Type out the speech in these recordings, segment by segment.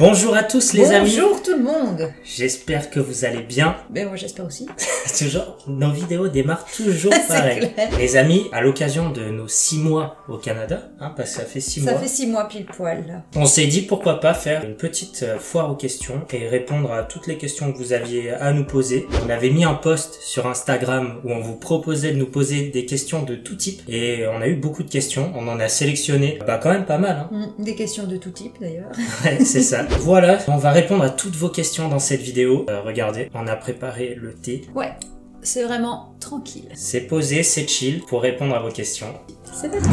Bonjour à tous les amis. Bonjour tout le monde. J'espère que vous allez bien. Ben moi j'espère aussi. Toujours, nos vidéos démarrent toujours pareil. Les amis, à l'occasion de nos 6 mois au Canada, parce que ça fait 6 mois. Ça fait 6 mois pile poil là. On s'est dit pourquoi pas faire une petite foire aux questions et répondre à toutes les questions que vous aviez à nous poser. On avait mis un post sur Instagram où on vous proposait de nous poser des questions de tout type et on a eu beaucoup de questions. On en a sélectionné quand même pas mal. Des questions de tout type d'ailleurs. Ouais, c'est ça. Voilà, on va répondre à toutes vos questions dans cette vidéo. Regardez, on a préparé le thé. Ouais, c'est vraiment tranquille. C'est posé, c'est chill pour répondre à vos questions. C'est parti.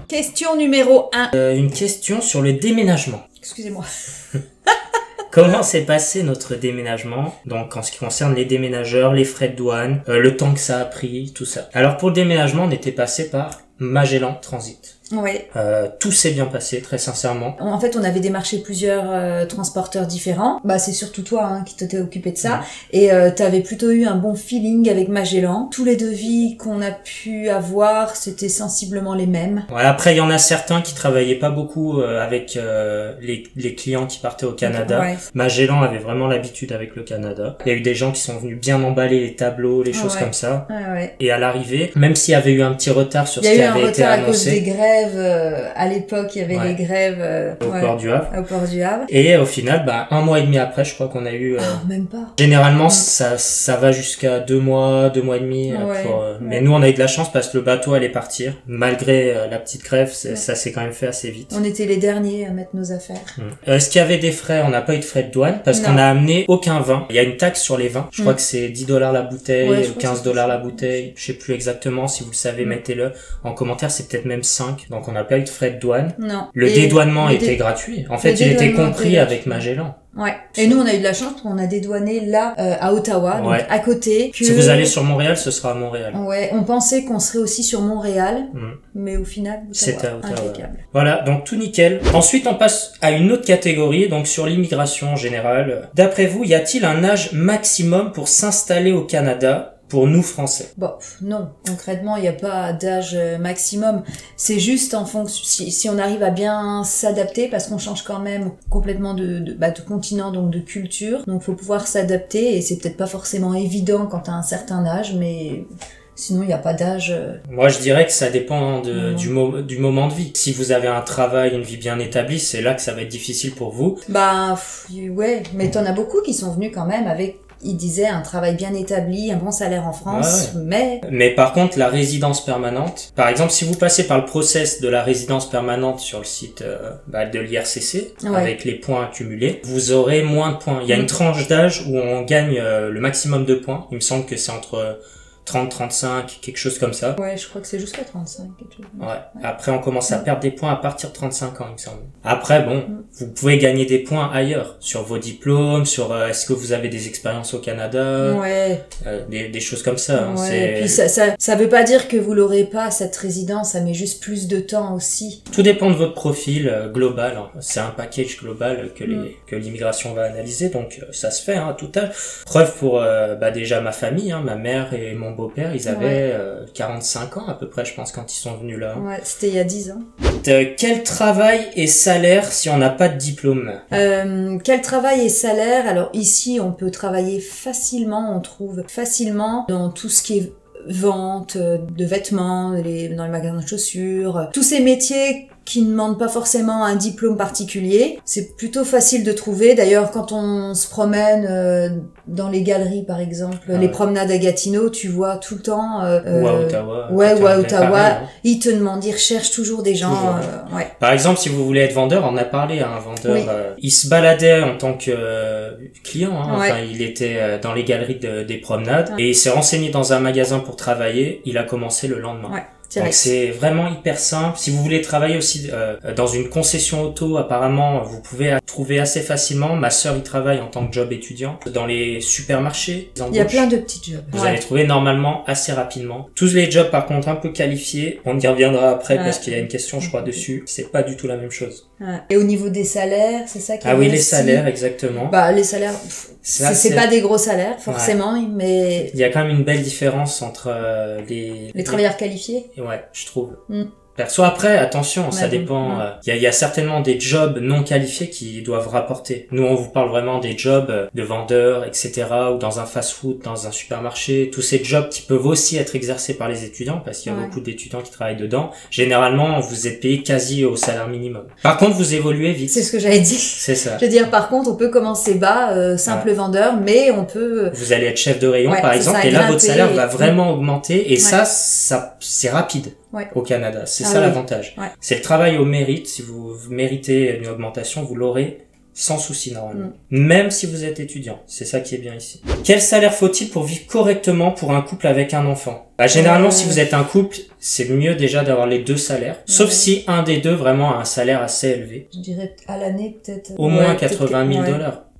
Question numéro 1. Une question sur le déménagement. Excusez-moi. Comment s'est passé notre déménagement? Donc en ce qui concerne les déménageurs, les frais de douane, le temps que ça a pris, tout ça. Alors pour le déménagement, on était passé par Magellan Transit. Ouais. Tout s'est bien passé, très sincèrement. En fait, on avait démarché plusieurs transporteurs différents. Bah, c'est surtout toi qui t'étais occupé de ça. Et t'avais plutôt eu un bon feeling avec Magellan. Tous les devis qu'on a pu avoir, c'était sensiblement les mêmes. Ouais, après, il y en a certains qui travaillaient pas beaucoup avec les clients qui partaient au Canada. Ouais. Magellan avait vraiment l'habitude avec le Canada. Il y a eu des gens qui sont venus bien emballer les tableaux, les choses comme ça. Ouais. Et à l'arrivée, même s'il y avait eu un petit retard sur ce qui avait été annoncé. Il y a eu un retard à cause des grèves. À l'époque, il y avait les grèves au port du Havre. Au port du Havre. Et au final, 1 mois et demi après, je crois qu'on a eu... même pas. Généralement, ça va jusqu'à 2 mois, 2 mois et demi. Mais nous, on a eu de la chance parce que le bateau allait partir. Malgré la petite grève, ça s'est quand même fait assez vite. On était les derniers à mettre nos affaires. Est-ce qu'il y avait des frais? On n'a pas eu de frais de douane parce qu'on a amené aucun vin. Il y a une taxe sur les vins. Je crois que c'est $10 la bouteille, 15 $ la bouteille. Je sais plus exactement. Si vous le savez, mettez-le en commentaire. C'est peut-être même 5. Donc on n'a pas eu de frais de douane. Non. Le dédouanement était gratuit. En fait, il était compris avec Magellan. Ouais. Et nous, on a eu de la chance, on a dédouané là, à Ottawa, donc à côté. Si vous allez sur Montréal, ce sera à Montréal. Ouais, on pensait qu'on serait aussi sur Montréal, mais au final, c'était à Ottawa. Impeccable. Voilà, donc tout nickel. Ensuite, on passe à une autre catégorie, donc sur l'immigration en général. D'après vous, y a-t-il un âge maximum pour s'installer au Canada? Pour nous Français. Bon, non. Concrètement, il n'y a pas d'âge maximum. C'est juste en fonction, si on arrive à bien s'adapter, parce qu'on change quand même complètement de continent, donc de culture. Donc, faut pouvoir s'adapter et c'est peut-être pas forcément évident quand t'as un certain âge, mais sinon, il n'y a pas d'âge. Moi, je dirais que ça dépend du moment de vie. Si vous avez un travail, une vie bien établie, c'est là que ça va être difficile pour vous. Ouais. Mais t'en as beaucoup qui sont venus quand même avec, il disait, un travail bien établi, un bon salaire en France, Mais par contre, la résidence permanente, par exemple, si vous passez par le process de la résidence permanente sur le site de l'IRCC, avec les points accumulés, vous aurez moins de points. Il y a une tranche d'âge où on gagne le maximum de points. Il me semble que c'est entre 30, 35, quelque chose comme ça. Ouais, je crois que c'est jusqu'à 35, quelque chose. Ouais. Après, on commence à perdre des points à partir de 35 ans, il me semble. Après, vous pouvez gagner des points ailleurs, sur vos diplômes, sur est-ce que vous avez des expériences au Canada, des choses comme ça. Et puis ça veut pas dire que vous l'aurez pas, cette résidence, ça met juste plus de temps aussi. Tout dépend de votre profil global. C'est un package global que l'immigration va analyser, donc ça se fait, tout âge. Preuve pour déjà ma famille, ma mère et mon beau-père, ils avaient 45 ans à peu près, je pense, quand ils sont venus là. Ouais, c'était il y a 10 ans. Quel travail et salaire si on n'a pas de diplôme? Quel travail et salaire? Alors ici, on peut travailler facilement, on trouve facilement dans tout ce qui est vente de vêtements, dans les magasins de chaussures, tous ces métiers qui ne demandent pas forcément un diplôme particulier. C'est plutôt facile de trouver. D'ailleurs, quand on se promène dans les galeries, par exemple, les promenades à Gatineau, tu vois tout le temps... ou à Ottawa. ou à Ottawa. Ils te demandent, ils recherchent toujours des gens. Par exemple, si vous voulez être vendeur, on a parlé à un vendeur. Il se baladait en tant que client. Il était dans les galeries des promenades. Et il s'est renseigné dans un magasin pour travailler. Il a commencé le lendemain. Donc c'est vraiment hyper simple. Si vous voulez travailler aussi dans une concession auto, apparemment, vous pouvez trouver assez facilement. Ma sœur y travaille en tant que job étudiant. Dans les supermarchés, il y a plein de petits jobs. Vous allez trouver normalement assez rapidement. Tous les jobs par contre un peu qualifiés, on y reviendra après parce qu'il y a une question je crois dessus. C'est pas du tout la même chose. Et au niveau des salaires, c'est ça qui est oui, les salaires, exactement. Bah les salaires, c'est pas des gros salaires forcément, mais il y a quand même une belle différence entre les travailleurs qualifiés. Ouais, je trouve. Perso, après, attention, ça dépend. Il y a certainement des jobs non qualifiés qui doivent rapporter. Nous, on vous parle vraiment des jobs de vendeurs, etc., ou dans un fast-food, dans un supermarché. Tous ces jobs qui peuvent aussi être exercés par les étudiants, parce qu'il y a beaucoup d'étudiants qui travaillent dedans. Généralement, vous êtes payé quasi au salaire minimum. Par contre, vous évoluez vite. C'est ce que j'avais dit. C'est ça. Je veux dire, par contre, on peut commencer bas, simple vendeur, mais on peut... Vous allez être chef de rayon, par exemple, et là, votre salaire va vraiment augmenter, et ça, c'est rapide. Au Canada. C'est ça l'avantage. C'est le travail au mérite. Si vous méritez une augmentation, vous l'aurez sans souci normalement. Même si vous êtes étudiant. C'est ça qui est bien ici. Quel salaire faut-il pour vivre correctement pour un couple avec un enfant? Généralement, si vous êtes un couple, c'est mieux déjà d'avoir les deux salaires. Sauf si un des deux vraiment a un salaire assez élevé. Je dirais à l'année peut-être... Au moins 80 000 $.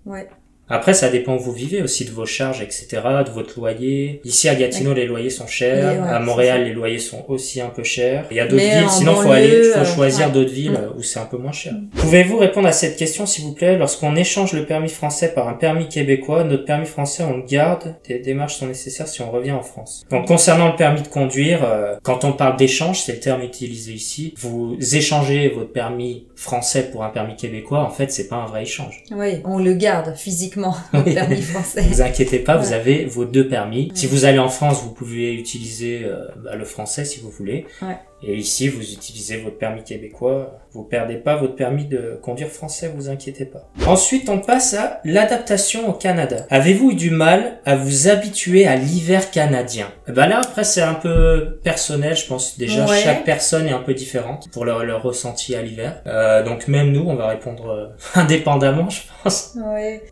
Ouais. Après, ça dépend où vous vivez aussi, de vos charges, etc., de votre loyer. Ici, à Gatineau, les loyers sont chers. À Montréal, les loyers sont aussi un peu chers. Il y a d'autres villes, sinon faut choisir d'autres villes où c'est un peu moins cher. Pouvez-vous répondre à cette question, s'il vous plaît? Lorsqu'on échange le permis français par un permis québécois, notre permis français, on le garde. Des démarches sont nécessaires si on revient en France. Donc, concernant le permis de conduire, quand on parle d'échange, c'est le terme utilisé ici. Vous échangez votre permis français pour un permis québécois, en fait, c'est pas un vrai échange. Oui, on le garde physiquement. Le permis français. Vous inquiétez pas, vous avez vos deux permis. Si vous allez en France, vous pouvez utiliser le français si vous voulez. Et ici, vous utilisez votre permis québécois. Vous perdez pas votre permis de conduire français, vous inquiétez pas. Ensuite, on passe à l'adaptation au Canada. Avez-vous eu du mal à vous habituer à l'hiver canadien? Là, après, c'est un peu personnel, je pense. Déjà, chaque personne est un peu différente pour leur ressenti à l'hiver. Donc, même nous, on va répondre indépendamment, je pense.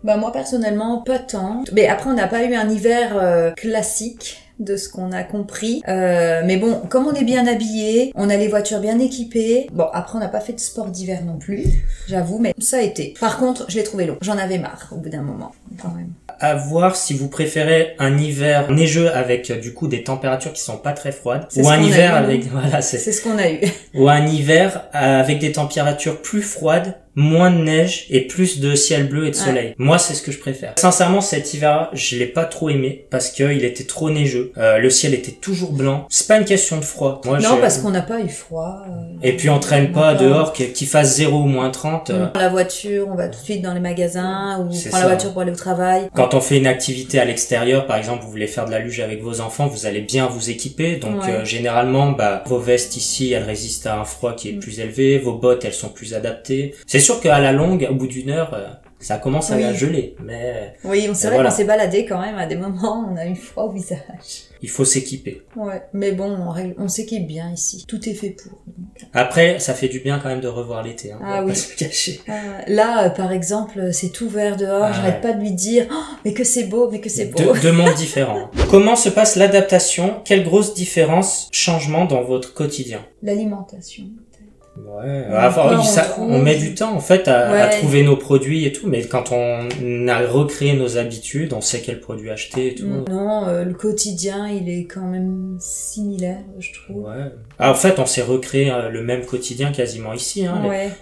Moi, personnellement, pas tant. Mais après, on n'a pas eu un hiver classique de ce qu'on a compris. Mais bon, comme on est bien habillé, on a les voitures bien équipées. Bon, après, on n'a pas fait de sport d'hiver non plus, j'avoue, mais ça a été. Par contre, je l'ai trouvé long. J'en avais marre au bout d'un moment, quand même. À voir si vous préférez un hiver neigeux avec du coup des températures qui sont pas très froides, ou un hiver avec c'est ce qu'on a eu. Ou un hiver avec des températures plus froides, moins de neige et plus de ciel bleu et de soleil. Moi, c'est ce que je préfère. Sincèrement, cet hiver, je l'ai pas trop aimé parce qu'il était trop neigeux. Le ciel était toujours blanc. C'est pas une question de froid. Moi, parce qu'on n'a pas eu froid. Et puis on traîne pas dehors, qu'il fasse 0 ou moins 30. La voiture, on va tout de suite dans les magasins ou on prend la voiture pour aller au travail. Quand on fait une activité à l'extérieur, par exemple, vous voulez faire de la luge avec vos enfants, vous allez bien vous équiper. Donc généralement, vos vestes ici, elles résistent à un froid qui est plus élevé. Vos bottes, elles sont plus adaptées. C'est sûr qu'à la longue, au bout d'une heure, ça commence à geler. Mais c'est vrai qu'on s'est baladé quand même à des moments, on a eu froid au visage. Il faut s'équiper. Mais bon, on s'équipe bien ici. Tout est fait pour. Donc. Après, ça fait du bien quand même de revoir l'été. On va pas se cacher. Là, par exemple, c'est tout vert dehors. J'arrête pas de lui dire mais que c'est beau, mais que c'est beau. Deux mondes différents. Comment se passe l'adaptation? Quelle grosse différence, changement dans votre quotidien? L'alimentation. On met du temps en fait à trouver nos produits et tout, mais quand on a recréé nos habitudes, on sait quel produit acheter et tout. Non, le quotidien, il est quand même similaire, je trouve. En fait, on s'est recréé le même quotidien quasiment ici.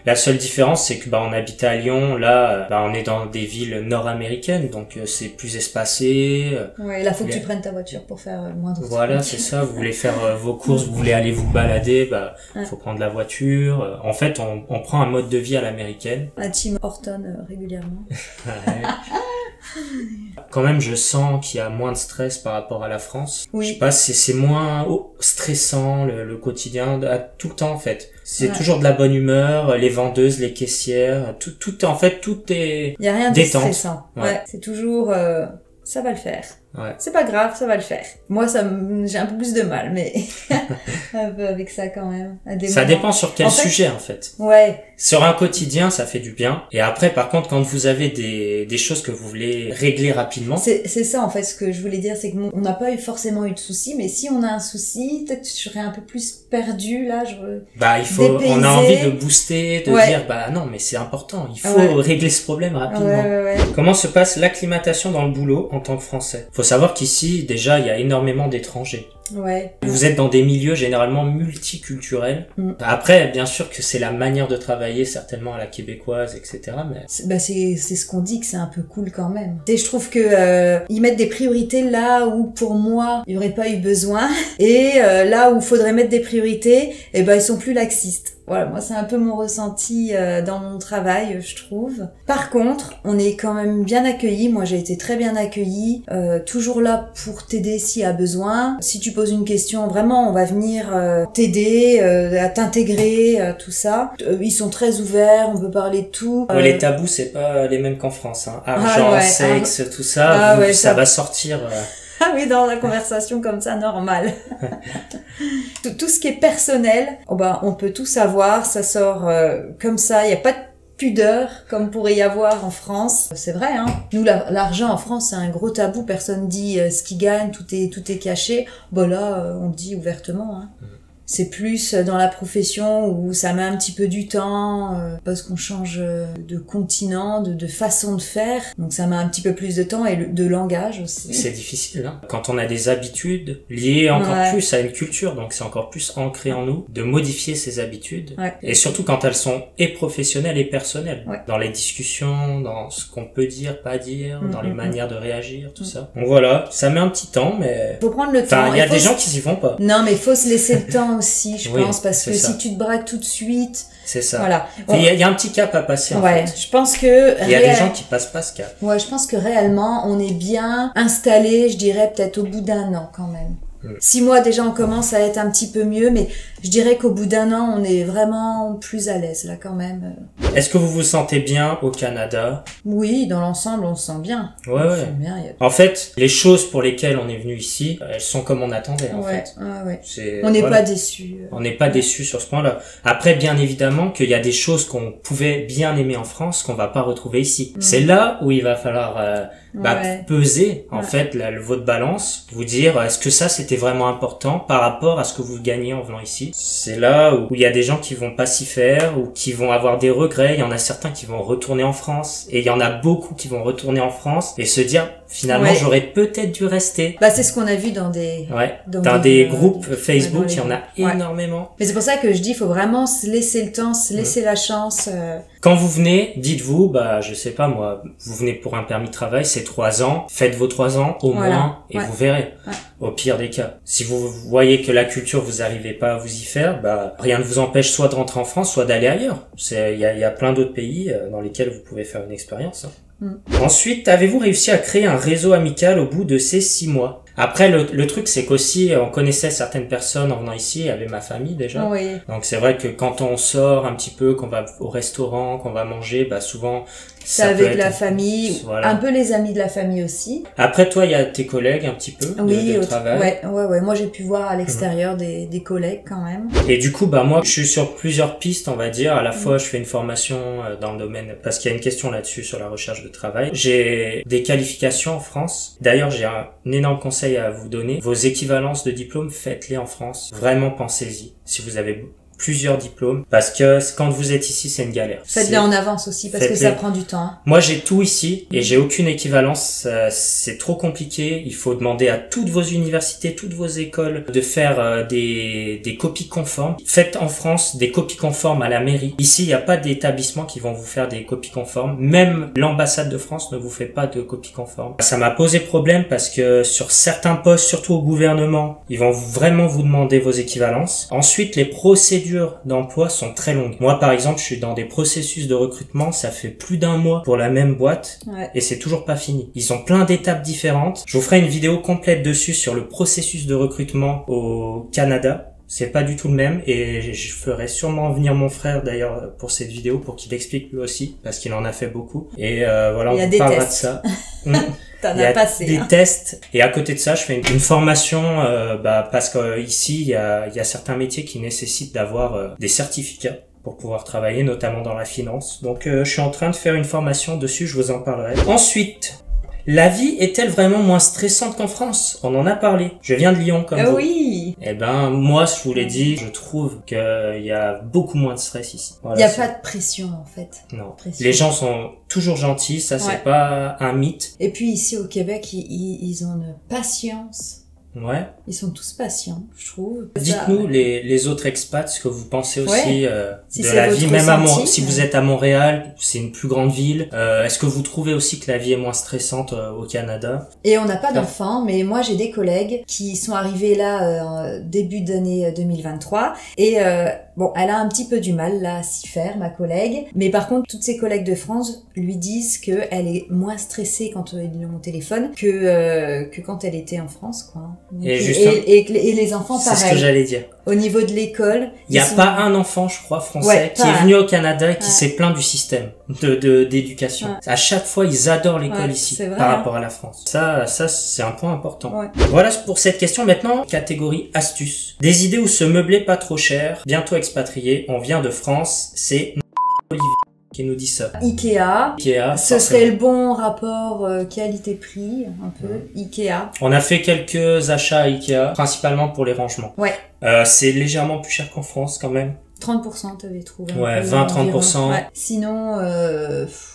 La seule différence, c'est que on habite à Lyon, là, on est dans des villes nord-américaines, donc c'est plus espacé. Là, faut que tu prennes ta voiture pour faire moins de Voilà, c'est ça. Vous voulez faire vos courses, vous voulez aller vous balader, faut prendre la voiture. En fait, on prend un mode de vie à l'américaine. À Tim Horton régulièrement. Quand même, je sens qu'il y a moins de stress par rapport à la France. Je sais pas, c'est moins stressant le quotidien, tout le temps en fait. C'est toujours de la bonne humeur, les vendeuses, les caissières, tout en fait, tout est il y a rien de détente. stressant. C'est toujours ça va le faire. Ouais. C'est pas grave, ça va le faire. Moi, j'ai un peu plus de mal, mais un peu avec ça quand même. Ça dépend sur quel sujet, en fait. Ouais. Sur un quotidien, ça fait du bien. Et après, par contre, quand vous avez des choses que vous voulez régler rapidement. C'est ça, en fait, ce que je voulais dire, c'est que on n'a pas forcément eu de soucis, mais si on a un souci, peut-être que je serais un peu plus perdue, là, on a envie de booster, de dire, non, mais c'est important, il faut régler ce problème rapidement. Comment se passe l'acclimatation dans le boulot en tant que Français? Faut savoir qu'ici, déjà, il y a énormément d'étrangers. Ouais. Vous êtes dans des milieux généralement multiculturels. Après, bien sûr que c'est la manière de travailler, certainement à la québécoise, etc. Mais c'est ce qu'on dit, que c'est un peu cool quand même. Et je trouve que ils mettent des priorités là où pour moi il y aurait pas eu besoin, et là où faudrait mettre des priorités, ils sont plus laxistes. Voilà, moi c'est un peu mon ressenti dans mon travail, je trouve. Par contre, on est quand même bien accueillis. Moi j'ai été très bien accueillie, toujours là pour t'aider s'il y a besoin. Si tu poses une question, vraiment on va venir t'aider, à t'intégrer, tout ça. Ils sont très ouverts, on peut parler de tout. Les tabous c'est pas les mêmes qu'en France, hein. Argent, sexe, tout ça, ça va sortir. Ah oui, dans la conversation comme ça, normal. Tout ce qui est personnel, on peut tout savoir, ça sort comme ça, il n'y a pas de pudeur comme pourrait y avoir en France. C'est vrai, hein. Nous, l'argent en France, c'est un gros tabou, personne dit ce qu'il gagne, tout est caché. Là, on le dit ouvertement, hein. C'est plus dans la profession où ça met un petit peu du temps parce qu'on change de continent, de façon de faire. Donc ça met un petit peu plus de temps et de langage aussi. C'est difficile, hein. Quand on a des habitudes liées encore plus à une culture, donc c'est encore plus ancré en nous de modifier ces habitudes. Ouais. Et surtout quand elles sont et professionnelles et personnelles. Ouais. Dans les discussions, dans ce qu'on peut dire, pas dire, dans les manières de réagir, tout ça. Donc voilà, ça met un petit temps, mais... Faut prendre le temps. Il y a des gens qui s'y vont pas. Non, mais il faut se laisser le temps aussi, je pense, parce que si tu te braques tout de suite... C'est ça. Voilà. Il y a un petit cap à passer, en fait. Je pense que... Il y a des gens qui passent pas ce cap. Ouais, je pense que réellement, on est bien installé, je dirais, peut-être au bout d'1 an, quand même. 6 mois déjà on commence à être un petit peu mieux, mais je dirais qu'au bout d'1 an on est vraiment plus à l'aise là quand même. Est-ce que vous vous sentez bien au Canada? Oui, dans l'ensemble on se sent bien. Ouais. Bien, En fait, les choses pour lesquelles on est venu ici, elles sont comme on attendait en fait. On n'est pas déçus. On n'est pas déçus sur ce point-là. Après, bien évidemment qu'il y a des choses qu'on pouvait bien aimer en France qu'on va pas retrouver ici. C'est là où il va falloir peser en fait votre balance, vous dire est-ce que ça c'était vraiment important par rapport à ce que vous gagnez en venant ici. C'est là où il y a des gens qui vont pas s'y faire ou qui vont avoir des regrets. Il y en a certains qui vont retourner en France et il y en a beaucoup qui vont retourner en France et se dire finalement j'aurais peut-être dû rester. C'est ce qu'on a vu dans des des groupes Facebook, il y en a énormément. Mais c'est pour ça que je dis il faut vraiment se laisser le temps, se laisser la chance. Quand vous venez, dites-vous je sais pas moi, vous venez pour un permis de travail, c'est 3 ans, faites vos 3 ans au moins et vous verrez. Au pire des cas. Si vous voyez que la culture vous arrivez pas à vous y faire, rien ne vous empêche soit de rentrer en France, soit d'aller ailleurs. Il y a plein d'autres pays dans lesquels vous pouvez faire une expérience. Ensuite, avez-vous réussi à créer un réseau amical au bout de ces 6 mois? Après, le truc, c'est qu'aussi, on connaissait certaines personnes en venant ici, il y avait ma famille déjà. Oui. Donc c'est vrai que quand on sort un petit peu, qu'on va au restaurant, qu'on va manger, souvent... C'est avec la famille, un peu les amis de la famille aussi. Après, toi, il y a tes collègues un petit peu de travail. Ouais. Moi, j'ai pu voir à l'extérieur des collègues quand même. Et du coup, moi, je suis sur plusieurs pistes, on va dire. À la fois, je fais une formation dans le domaine, parce qu'il y a une question là-dessus sur la recherche de travail. J'ai des qualifications en France. D'ailleurs, j'ai un énorme conseil à vous donner. Vos équivalences de diplômes, faites-les en France. Vraiment, pensez-y. Si vous avez plusieurs diplômes, parce que quand vous êtes ici, c'est une galère. Faites-les en avance aussi, parce que ça prend du temps. Moi, j'ai tout ici, et j'ai aucune équivalence. C'est trop compliqué. Il faut demander à toutes vos universités, toutes vos écoles, de faire des copies conformes. Faites en France des copies conformes à la mairie. Ici, il n'y a pas d'établissement qui vont vous faire des copies conformes. Même l'ambassade de France ne vous fait pas de copies conformes. Ça m'a posé problème parce que sur certains postes, surtout au gouvernement, ils vont vraiment vous demander vos équivalences. Ensuite, les procédures d'emploi sont très longues. Moi, par exemple, je suis dans des processus de recrutement, ça fait plus d'1 mois pour la même boîte et c'est toujours pas fini. Ils ont plein d'étapes différentes. Je vous ferai une vidéo complète dessus sur le processus de recrutement au Canada. C'est pas du tout le même et je ferai sûrement venir mon frère d'ailleurs pour cette vidéo pour qu'il explique lui aussi parce qu'il en a fait beaucoup. Et voilà, on parlera de ça. T'en as passé. Des tests. Et à côté de ça, je fais une formation parce que ici il y a certains métiers qui nécessitent d'avoir des certificats pour pouvoir travailler, notamment dans la finance. Donc je suis en train de faire une formation dessus, je vous en parlerai. Ensuite, la vie est-elle vraiment moins stressante qu'en France? On en a parlé. Je viens de Lyon comme vous. Oui. Eh ben, moi, je vous l'ai dit, je trouve qu'il y a beaucoup moins de stress ici. Voilà, il n'y a pas de pression, en fait. Non. Pression. Les gens sont toujours gentils, ça c'est pas un mythe. Et puis ici au Québec, ils ont une patience. Ouais. Ils sont tous patients, je trouve. Dites-nous les autres expats ce que vous pensez aussi si de la vie, même si ouais. vous êtes à Montréal, c'est une plus grande ville. Est-ce que vous trouvez aussi que la vie est moins stressante au Canada? Et on n'a pas d'enfants, mais moi j'ai des collègues qui sont arrivés là début d'année 2023 et bon, elle a un petit peu du mal là à s'y faire, ma collègue. Mais par contre, toutes ses collègues de France lui disent que elle est moins stressée quand ils ont au téléphone que quand elle était en France, quoi. Donc, et les enfants, pareil. C'est ce que j'allais dire. Au niveau de l'école, il y a pas un enfant, je crois, français qui est venu au Canada et qui s'est plaint du système d'éducation. Ouais. À chaque fois, ils adorent l'école ici par rapport à la France. Ça c'est un point important. Ouais. Voilà pour cette question. Maintenant, catégorie astuces. Des idées où se meubler pas trop cher, bientôt expatrié, on vient de France, c'est Olivier qui nous dit ça. Ikea. Ce serait le bon rapport qualité-prix, un peu. Ikea. On a fait quelques achats à Ikea, principalement pour les rangements. Ouais. C'est légèrement plus cher qu'en France quand même. 30% t'avais trouvé. Ouais, 20-30%. Ouais. Sinon,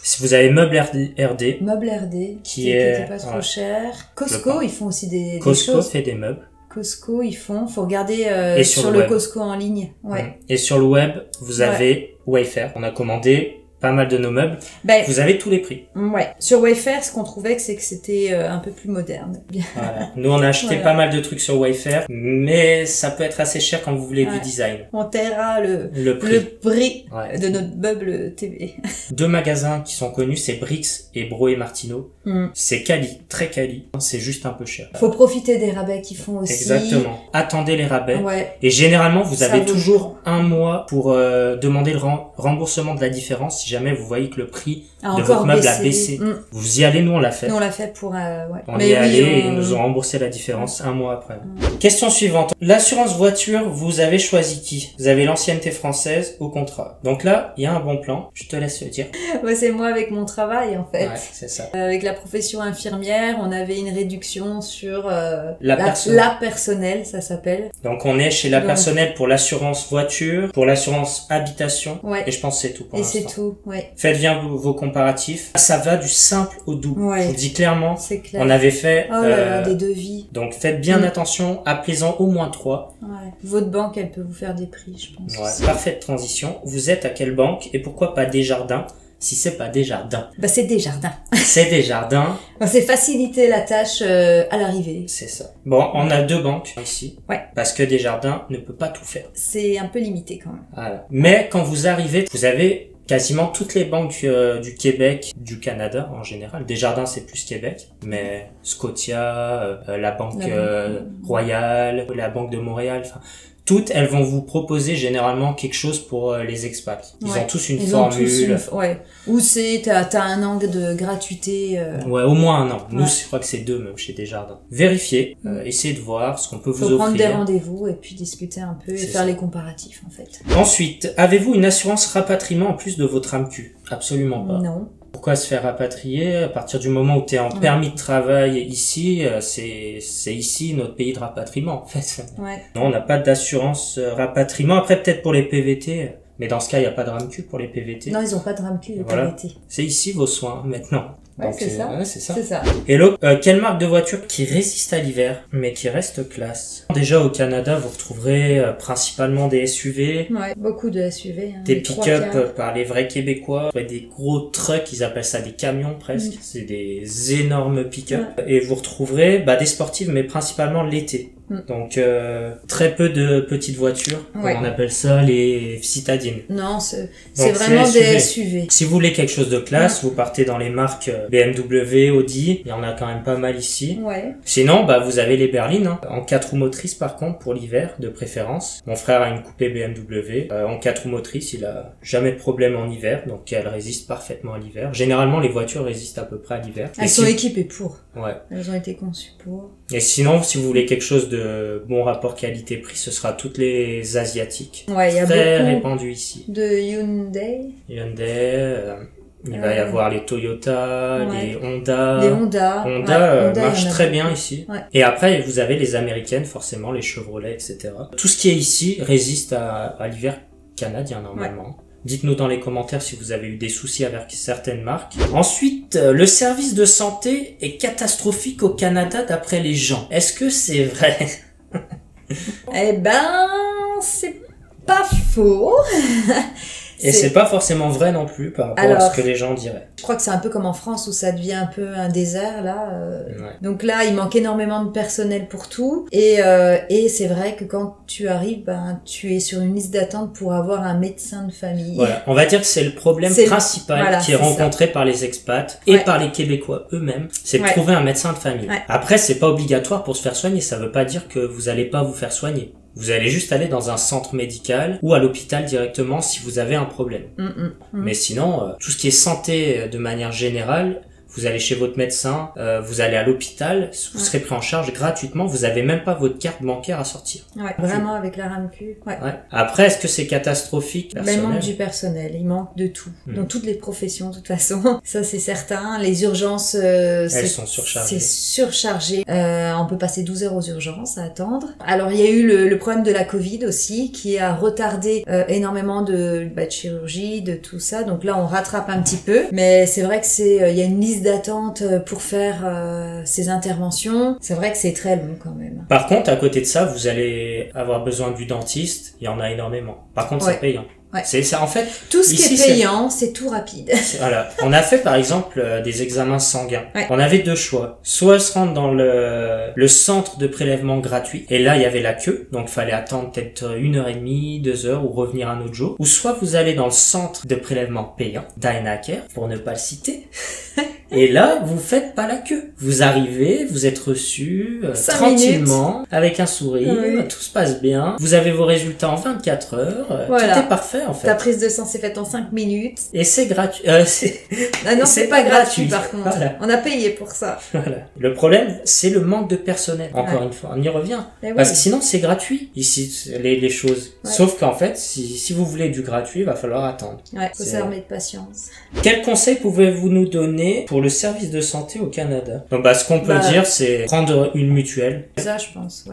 si vous avez Meuble RD. Meuble RD. Qui était pas trop cher. Costco, ils font aussi des Costco choses. fait des meubles. Costco, ils font. Faut regarder sur le Costco en ligne. Ouais. Et sur le web, vous avez Wayfair. On a commandé pas mal de nos meubles. Vous avez tous les prix. Ouais. Sur Wayfair, ce qu'on trouvait, c'est que c'était un peu plus moderne. Voilà. Nous, on a acheté pas mal de trucs sur Wayfair, mais ça peut être assez cher quand vous voulez du design. On taira le prix de notre meuble TV. Deux magasins qui sont connus, c'est Brix et Bro et Martino. C'est quali, très quali. C'est juste un peu cher. Faut profiter des rabais qu'ils font aussi. Exactement. Attendez les rabais. Ouais. Et généralement, vous avez toujours un mois pour demander le remboursement de la différence si jamais vous voyez que le prix de votre meuble a baissé. Vous y allez, nous on l'a fait. Nous on l'a fait pour... On y est allé et ils nous ont remboursé la différence un mois après. Question suivante. L'assurance voiture, vous avez choisi qui? Vous avez l'ancienneté française au contrat. Donc là, il y a un bon plan. Je te laisse le dire. C'est moi avec mon travail en fait. Ouais, c'est ça. Avec la profession infirmière, on avait une réduction sur la personnelle, ça s'appelle. Donc on est chez la personnelle pour l'assurance voiture, pour l'assurance habitation. Ouais. Et je pense que c'est tout pour l'instant. Et c'est tout, ouais. Faites bien vos comparatifs. Ça va du simple au double. Ouais. Je vous le dis clairement. C'est clair. On avait fait des devis. Donc faites bien attention, appelez-en au moins 3. Ouais. Votre banque, elle peut vous faire des prix, je pense. Ouais. Parfaite transition. Vous êtes à quelle banque et pourquoi pas Desjardins si c'est pas Desjardins? C'est Desjardins. C'est Desjardins. C'est faciliter la tâche à l'arrivée. C'est ça. Bon, on a deux banques ici. Ouais. Parce que Desjardins ne peut pas tout faire. C'est un peu limité quand même. Voilà. Mais quand vous arrivez, vous avez quasiment toutes les banques du Québec, du Canada en général. Desjardins, c'est plus Québec, mais Scotia, la banque Royale, la banque de Montréal, enfin toutes, elles vont vous proposer généralement quelque chose pour les expats. Ils ont tous une formule. Ou t'as un an de gratuité. Ouais, au moins un an. Nous, je crois que c'est 2 même chez Desjardins. Vérifiez, essayez de voir ce qu'on peut vous offrir. Faut prendre des rendez-vous et puis discuter un peu et faire les comparatifs en fait. Ensuite, avez-vous une assurance rapatriement en plus de votre AMQ? Absolument pas. Non. Pourquoi se faire rapatrier? À partir du moment où tu es en permis de travail ici, c'est ici notre pays de rapatriement en fait. Ouais. Non, on n'a pas d'assurance rapatriement. Après peut-être pour les PVT, mais dans ce cas il n'y a pas de RAMQ pour les PVT. Non, ils ont pas de RAMQ les PVT. C'est ici vos soins maintenant. Ouais, c'est ça. C'est ça. Hello, quelle marque de voiture qui résiste à l'hiver, mais qui reste classe? Déjà au Canada, vous retrouverez principalement des SUV. Ouais, beaucoup de SUV. Des pick-up par les vrais Québécois. Des gros trucks, ils appellent ça des camions presque. C'est des énormes pick-up. Ouais. Et vous retrouverez des sportives, mais principalement l'été. Donc très peu de petites voitures, on appelle ça les citadines. Non, c'est vraiment des SUV. Si vous voulez quelque chose de classe, vous partez dans les marques BMW, Audi, il y en a quand même pas mal ici. Sinon, vous avez les berlines, en 4 roues motrices par contre pour l'hiver de préférence. Mon frère a une coupé BMW en 4 roues motrices, il a jamais de problème en hiver, donc elle résiste parfaitement à l'hiver. Généralement les voitures résistent à peu près à l'hiver. Elles sont équipées pour. Ouais. Elles ont été conçues pour. Et sinon, si vous voulez quelque chose de bon rapport qualité-prix, ce sera toutes les asiatiques. Ouais, il y a très beaucoup répandues ici. de Hyundai. Il va y avoir les Toyota, les Honda. Les Honda. Honda marche très bien ici. Ouais. Et après, vous avez les américaines, forcément, les Chevrolet, etc. Tout ce qui est ici résiste à l'hiver canadien, normalement. Ouais. Dites-nous dans les commentaires si vous avez eu des soucis avec certaines marques. Ensuite, le service de santé est catastrophique au Canada d'après les gens. Est-ce que c'est vrai? Eh ben, c'est pas faux. Et c'est pas forcément vrai non plus par rapport à ce que les gens diraient. Je crois que c'est un peu comme en France où ça devient un peu un désert là. Donc là, il manque énormément de personnel pour tout. Et c'est vrai que quand tu arrives, tu es sur une liste d'attente pour avoir un médecin de famille. Voilà, on va dire que c'est le problème principal qui est rencontré par les expats et par les Québécois eux-mêmes. C'est de trouver un médecin de famille. Ouais. Après, c'est pas obligatoire pour se faire soigner. Ça veut pas dire que vous allez pas vous faire soigner. Vous allez juste aller dans un centre médical ou à l'hôpital directement si vous avez un problème. Mais sinon, tout ce qui est santé de manière générale, vous allez chez votre médecin, vous allez à l'hôpital, vous serez pris en charge gratuitement, vous avez même pas votre carte bancaire à sortir. Ouais, vraiment avec la RAMQ. Ouais. Après, est-ce que c'est catastrophique? Il manque du personnel, il manque de tout. Dans toutes les professions, de toute façon. Ça, c'est certain. Les urgences, elles sont surchargées. C'est surchargé. On peut passer 12 heures aux urgences à attendre. Alors, il y a eu le problème de la Covid aussi, qui a retardé énormément de chirurgie, de tout ça. Donc là, on rattrape un petit peu. Mais c'est vrai que il y a une liste d'attente pour faire ces interventions. C'est vrai que c'est très long quand même. Par contre, à côté de ça, vous allez avoir besoin du dentiste. Il y en a énormément. Par contre, c'est payant. Ouais. C'est en fait tout ce qui est payant, c'est tout rapide. Voilà. On a fait par exemple des examens sanguins. On avait deux choix. Soit se rendre dans le centre de prélèvement gratuit et là il y avait la queue, donc fallait attendre peut-être 1h30, 2 heures ou revenir un autre jour. Ou soit vous allez dans le centre de prélèvement payant, Dynaker, pour ne pas le citer. Et là, vous faites pas la queue. Vous arrivez, vous êtes reçu tranquillement, avec un sourire, tout se passe bien. Vous avez vos résultats en 24 heures. Voilà. Tout est parfait en fait. Ta prise de sang s'est faite en 5 minutes. Et c'est gratuit. Ah non, c'est pas gratuit par contre. Voilà. On a payé pour ça. Voilà. Le problème, c'est le manque de personnel. Encore une fois, on y revient. Parce que sinon, c'est gratuit ici, les choses. Sauf qu'en fait, si vous voulez du gratuit, il va falloir attendre. Ouais, faut s'armer de patience. Quels conseils pouvez-vous nous donner pour le service de santé au Canada? Donc, ce qu'on peut dire, c'est prendre une mutuelle. Ça, je pense,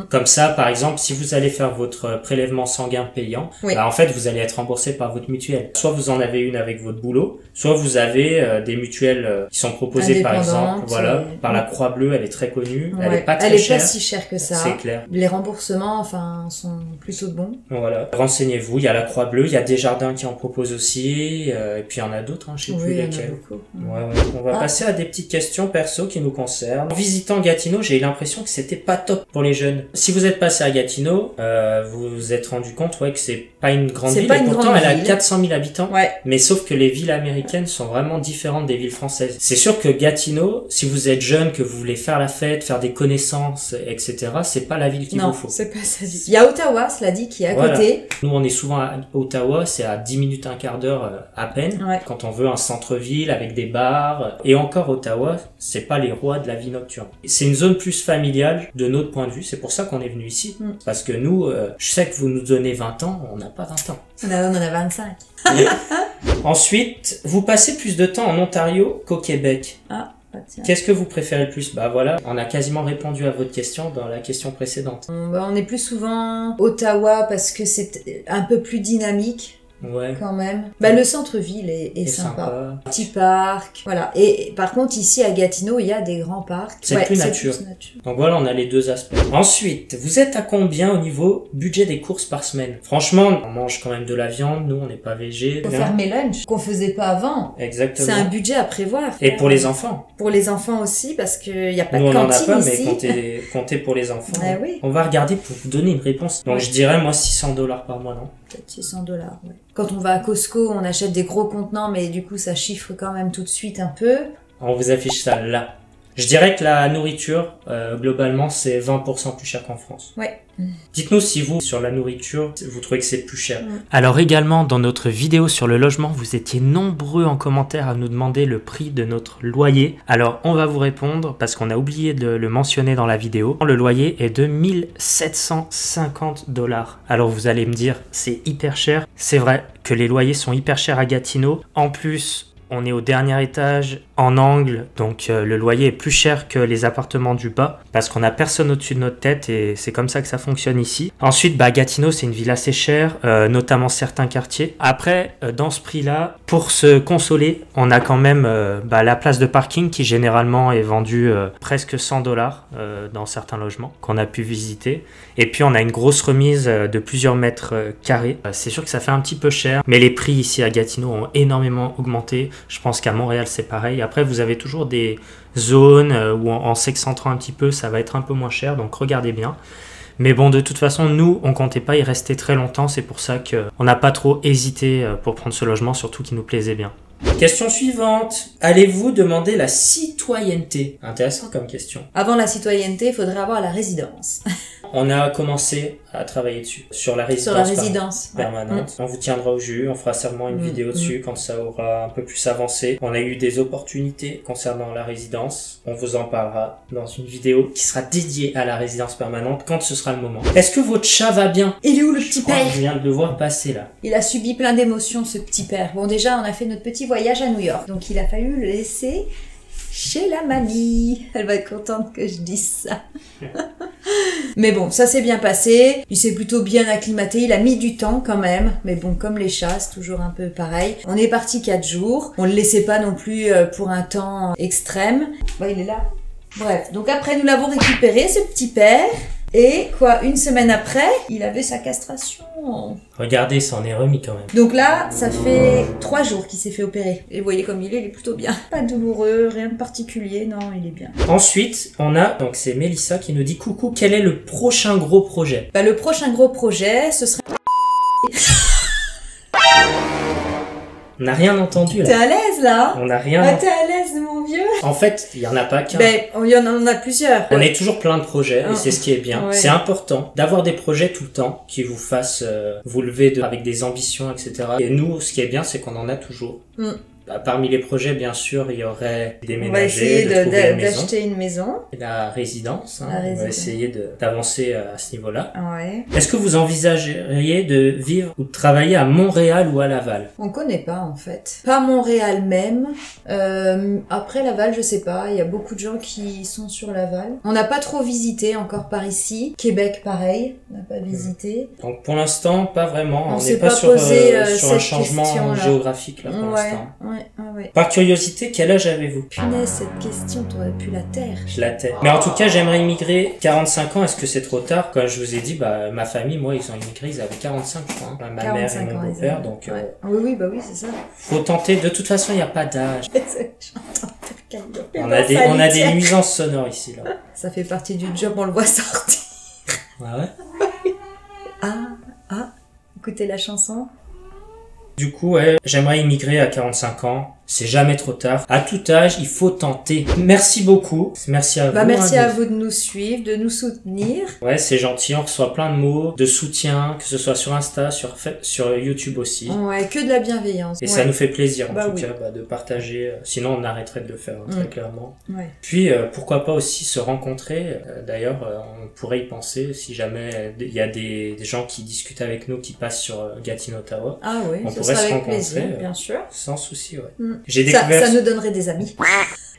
Comme ça, par exemple, si vous allez faire votre prélèvement sanguin payant, en fait, vous allez être remboursé par votre mutuelle. Soit vous en avez une avec votre boulot, soit vous avez des mutuelles qui sont proposées, par exemple, par la Croix-Bleue, elle est très connue, elle est pas très chère. Elle est pas si chère que ça. C'est clair. Les remboursements, sont plutôt bons. Voilà. Renseignez-vous, il y a la Croix-Bleue, il y a Desjardins qui en proposent aussi, et puis il y en a d'autres, je sais plus lesquels. On va passer à des petites questions perso qui nous concernent. En visitant Gatineau, j'ai eu l'impression que c'était pas top pour les jeunes. Si vous êtes passé à Gatineau, vous vous êtes rendu compte que c'est pas une grande ville, et pourtant elle a 400 000 habitants. Mais sauf que les villes américaines sont vraiment différentes des villes françaises. C'est sûr que Gatineau, si vous êtes jeune, que vous voulez faire la fête, faire des connaissances, etc., c'est pas la ville qu'il vous faut. Non, c'est pas ça. Il y a Ottawa, cela dit, qui est à côté. Nous, on est souvent à Ottawa, c'est à 10 minutes, un quart d'heure à peine. Quand on veut un centre-ville avec des bars. Et encore, Ottawa, c'est pas les rois de la vie nocturne. C'est une zone plus familiale de notre point de vue. C'est pour ça qu'on est venu ici. Parce que nous, je sais que vous nous donnez 20 ans, on n'a pas 20 ans. On en a 25. Ensuite, vous passez plus de temps en Ontario qu'au Québec. Qu'est-ce que vous préférez le plus? Voilà, on a quasiment répondu à votre question dans la question précédente. On est plus souvent Ottawa parce que c'est un peu plus dynamique. Ouais. Quand même. Bah, le centre-ville est sympa. Petit parc, voilà. Et par contre, ici à Gatineau, il y a des grands parcs. C'est plus nature. Donc voilà, on a les deux aspects. Ensuite, vous êtes à combien au niveau budget des courses par semaine? Franchement, on mange quand même de la viande, nous on n'est pas végé. Faut faire mes lunchs, qu'on faisait pas avant. Exactement. C'est un budget à prévoir. Et pour les enfants. Pour les enfants aussi, parce qu'il n'y a pas nous, de cantine on en a pas, ici. mais comptez pour les enfants. Oui. On va regarder pour vous donner une réponse. Donc je dirais moi $600 par mois, non? Peut-être $600, ouais. Quand on va à Costco, on achète des gros contenants, mais du coup ça chiffre quand même tout de suite un peu. On vous affiche ça là. Je dirais que la nourriture, globalement, c'est 20% plus cher qu'en France. Ouais. Dites-nous si vous, sur la nourriture, vous trouvez que c'est plus cher. Alors également, dans notre vidéo sur le logement, vous étiez nombreux en commentaire à nous demander le prix de notre loyer. Alors on va vous répondre, parce qu'on a oublié de le mentionner dans la vidéo. Le loyer est de $1 750. Alors vous allez me dire, c'est hyper cher. C'est vrai que les loyers sont hyper chers à Gatineau. En plus, on est au dernier étage, en angle, donc le loyer est plus cher que les appartements du bas, parce qu'on a personne au-dessus de notre tête et c'est comme ça que ça fonctionne ici. Ensuite, Gatineau, c'est une ville assez chère, notamment certains quartiers. Après, dans ce prix-là, pour se consoler, on a quand même la place de parking qui généralement est vendue presque $100 dans certains logements qu'on a pu visiter. Et puis, on a une grosse remise de plusieurs mètres carrés. C'est sûr que ça fait un petit peu cher, mais les prix ici à Gatineau ont énormément augmenté. Je pense qu'à Montréal, c'est pareil. Après, vous avez toujours des zones où en s'excentrant un petit peu, ça va être un peu moins cher. Donc, regardez bien. Mais bon, de toute façon, nous, on comptait pas y rester très longtemps. C'est pour ça qu'on n'a pas trop hésité pour prendre ce logement, surtout qu'il nous plaisait bien. Question suivante. Allez-vous demander la citoyenneté? Intéressant comme question. Avant la citoyenneté, il faudrait avoir la résidence. On a commencé à travailler dessus, sur la résidence, permanente. On vous tiendra au jus, on fera sûrement une vidéo dessus quand ça aura un peu plus avancé. On a eu des opportunités concernant la résidence. On vous en parlera dans une vidéo qui sera dédiée à la résidence permanente quand ce sera le moment. Est-ce que votre chat va bien? Il est où le petit père? Je viens de le voir passer là. Il a subi plein d'émotions, ce petit père. Bon, déjà, on a fait notre petit voyage à New York, donc il a fallu le laisser chez la mamie. Elle va être contente que je dise ça. Mais bon, ça s'est bien passé. Il s'est plutôt bien acclimaté. Il a mis du temps quand même. Mais bon, comme les chats, c'est toujours un peu pareil. On est parti 4 jours. On le laissait pas non plus pour un temps extrême. Bon, il est là. Bref, donc après, nous l'avons récupéré, ce petit père. Et quoi, une semaine après, il avait sa castration. Regardez, ça en est remis quand même. Donc là, ça fait 3 jours qu'il s'est fait opérer. Et vous voyez comme il est plutôt bien. Pas douloureux, rien de particulier, non, il est bien. Ensuite, on a, donc c'est Mélissa qui nous dit coucou, quel est le prochain gros projet? Le prochain gros projet, ce serait... On n'a rien entendu là. T'es à l'aise là? On n'a rien. T'es à l'aise mon vieux? En fait, il y en a pas qu'un. Il y en a plusieurs. On est toujours plein de projets et c'est ce qui est bien. Ouais. C'est important d'avoir des projets tout le temps qui vous fassent vous lever avec des ambitions, etc. Et nous, ce qui est bien, c'est qu'on en a toujours. Parmi les projets, bien sûr, il y aurait déménager, d'acheter une maison. Et la résidence, hein. On va essayer d'avancer à ce niveau-là. Ouais. Est-ce que vous envisageriez de vivre ou de travailler à Montréal ou à Laval? On connaît pas en fait. Pas Montréal même. Après Laval, je sais pas. Il y a beaucoup de gens qui sont sur Laval. On n'a pas trop visité encore par ici. Québec, pareil. On n'a pas visité. Donc pour l'instant, pas vraiment. On n'est s'est pas pas sur posé un changement géographique là pour l'instant. Ouais. Par curiosité, quel âge avez-vous? Punaise, cette question, t'aurais pu la taire. Je la tais. Mais en tout cas, j'aimerais immigrer 45 ans. Est-ce que c'est trop tard? Comme je vous ai dit, ma famille, moi, ils ont immigré, ils avaient 45, je crois. Hein. Ma mère et mon beau-père, donc... Oui, c'est ça. Faut tenter. De toute façon, il n'y a pas d'âge. On a des nuisances sonores ici, là. Ça fait partie du job, on le voit sortir. Ah ouais? Écoutez la chanson. Du coup, j'aimerais immigrer à 45 ans. C'est jamais trop tard. À tout âge, il faut tenter. Merci beaucoup. Merci à vous. Merci à vous de nous suivre, de nous soutenir. Ouais, c'est gentil. On reçoit plein de mots, de soutien, que ce soit sur Insta, sur YouTube aussi. Ouais, que de la bienveillance. Et ça nous fait plaisir, en tout cas, de partager. Sinon, on arrêterait de le faire, très clairement. Ouais. Puis, pourquoi pas aussi se rencontrer. D'ailleurs, on pourrait y penser si jamais il y a des gens qui discutent avec nous, qui passent sur Gatineau, Ottawa. Ah oui, on ça pourrait sera se avec rencontrer. Plaisir, bien sûr. Sans souci, ouais. J'ai découvert... Ça nous donnerait des amis.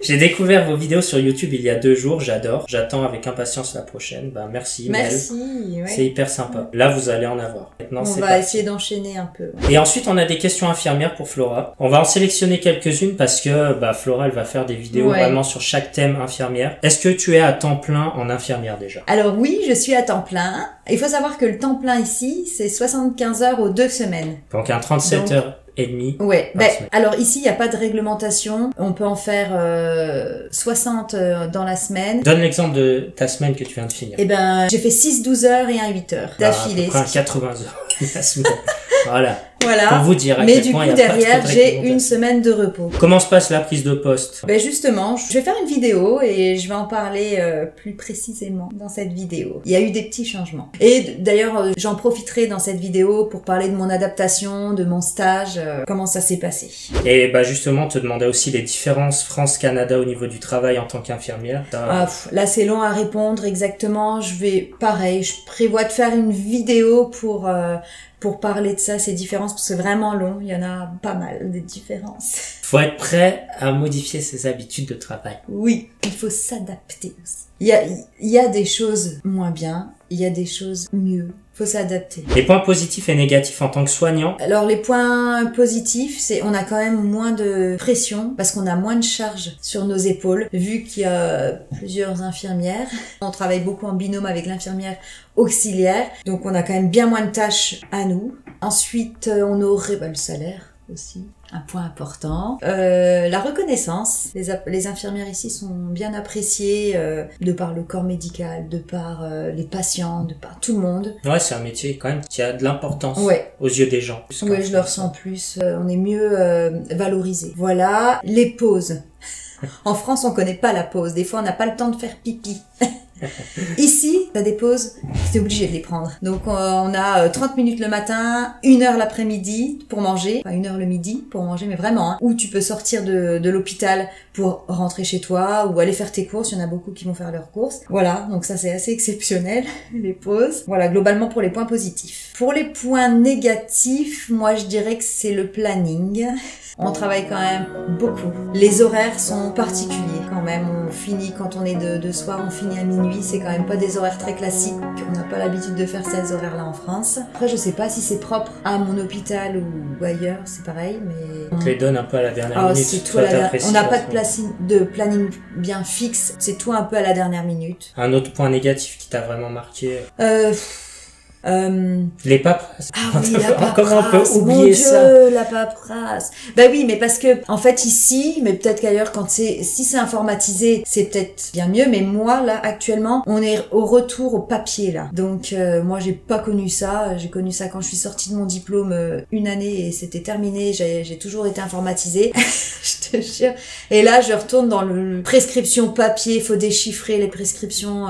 J'ai découvert vos vidéos sur YouTube il y a 2 jours, j'adore. J'attends avec impatience la prochaine. Bah merci. Merci. Ouais. C'est hyper sympa. Là, vous allez en avoir. Maintenant, on va essayer d'enchaîner un peu. Et ensuite, on a des questions infirmières pour Flora. On va en sélectionner quelques-unes parce que Flora, elle va faire des vidéos vraiment sur chaque thème infirmière. Est-ce que tu es à temps plein en infirmière déjà? Alors oui, je suis à temps plein. Il faut savoir que le temps plein ici, c'est 75 heures aux 2 semaines. Donc un 37 heures et demie. Ouais. Alors ici, il n'y a pas de réglementation. On peut en faire 60 dans la semaine. Donne l'exemple de ta semaine que tu viens de finir. Eh ben, j'ai fait 6, 12 heures et un 8 heures d'affilée. À peu près 80 heures la semaine. Voilà. Voilà. Pour vous dire à mais quel du point coup, il y a derrière, pas trop de j'ai une semaine de repos. Comment se passe la prise de poste? Ben justement, je vais faire une vidéo et je vais en parler plus précisément dans cette vidéo. Il y a eu des petits changements. Et d'ailleurs, j'en profiterai dans cette vidéo pour parler de mon adaptation, de mon stage, comment ça s'est passé. Et justement, te demander aussi les différences France-Canada au niveau du travail en tant qu'infirmière. Là, c'est long à répondre exactement. Je prévois de faire une vidéo pour parler de ça, ces différences, parce que c'est vraiment long. Il y en a pas mal, des différences. Faut être prêt à modifier ses habitudes de travail. Oui, il faut s'adapter aussi. Il y a des choses moins bien, il y a des choses mieux. Faut s'adapter. Les points positifs et négatifs en tant que soignant? Alors les points positifs, c'est on a quand même moins de pression parce qu'on a moins de charge sur nos épaules vu qu'il y a plusieurs infirmières. On travaille beaucoup en binôme avec l'infirmière auxiliaire, donc on a quand même bien moins de tâches à nous. Ensuite, on aurait le salaire aussi. Un point important. La reconnaissance. Les infirmières ici sont bien appréciées de par le corps médical, de par les patients, de par tout le monde. Ouais, c'est un métier quand même qui a de l'importance aux yeux des gens. Oui, je le ressens plus. On est mieux valorisé. Voilà. Les pauses. En France, on connaît pas la pause. Des fois, on n'a pas le temps de faire pipi. Ici, t'as des pauses, t'es obligé de les prendre. Donc on a 30 minutes le matin, 1 heure l'après-midi pour manger, enfin 1 heure le midi pour manger, mais vraiment, hein, où tu peux sortir de l'hôpital pour rentrer chez toi ou aller faire tes courses. Il y en a beaucoup qui vont faire leurs courses. Voilà, donc ça c'est assez exceptionnel, les pauses. Voilà, globalement pour les points positifs. Pour les points négatifs, moi je dirais que c'est le planning. On travaille quand même beaucoup. Les horaires sont particuliers quand même. On finit quand on est de soir, on finit à minuit. C'est quand même pas des horaires très classiques. On n'a pas l'habitude de faire ces horaires-là en France. Après, je sais pas si c'est propre à mon hôpital ou ailleurs, c'est pareil, mais... On te les donne un peu à la dernière minute. C'est tout on n'a pas de planning bien fixe. C'est tout un peu à la dernière minute. Un autre point négatif qui t'a vraiment marqué? Les paperasses. Ah oui, la paperasse. Comment on peut oublier Mon Dieu, ça? La paperasse. Bah oui, mais parce que, en fait, ici, mais peut-être qu'ailleurs, si c'est informatisé, c'est peut-être bien mieux, mais moi, là, actuellement, on est au retour au papier, là. Donc, moi, j'ai pas connu ça. J'ai connu ça quand je suis sortie de mon diplôme 1 année et c'était terminé. J'ai toujours été informatisée. Je te jure. Et là, je retourne dans le prescription papier. Faut déchiffrer les prescriptions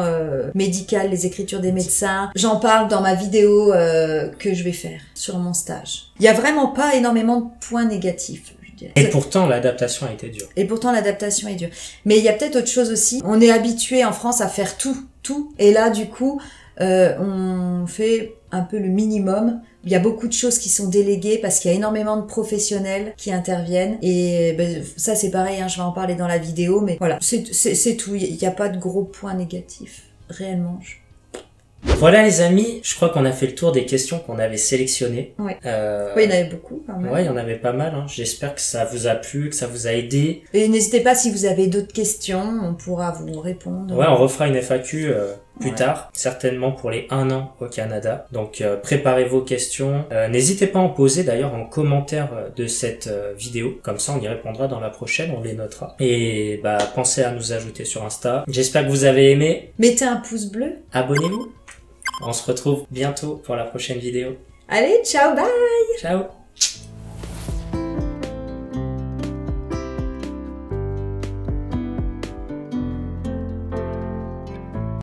médicales, les écritures des médecins. J'en parle dans ma vidéo que je vais faire sur mon stage. Il y a vraiment pas énormément de points négatifs. Et pourtant, l'adaptation a été dure. Mais il y a peut-être autre chose aussi. On est habitué en France à faire tout. Et là, du coup, on fait un peu le minimum. Il y a beaucoup de choses qui sont déléguées parce qu'il y a énormément de professionnels qui interviennent. Et ça, c'est pareil, hein, je vais en parler dans la vidéo. Mais voilà, c'est tout. Il n'y a pas de gros points négatifs, réellement. Voilà les amis, je crois qu'on a fait le tour des questions qu'on avait sélectionnées. Ouais. Oui, il y en avait beaucoup quand même. Ouais, il y en avait pas mal. Hein. J'espère que ça vous a plu, que ça vous a aidé. Et n'hésitez pas si vous avez d'autres questions, on pourra vous répondre. Ouais, on refera une FAQ plus tard, certainement pour les 1 an au Canada. Donc préparez vos questions. N'hésitez pas à en poser d'ailleurs en commentaire de cette vidéo. Comme ça, on y répondra dans la prochaine, on les notera. Et pensez à nous ajouter sur Insta. J'espère que vous avez aimé. Mettez un pouce bleu. Abonnez-vous. On se retrouve bientôt pour la prochaine vidéo. Allez, ciao, bye! Ciao!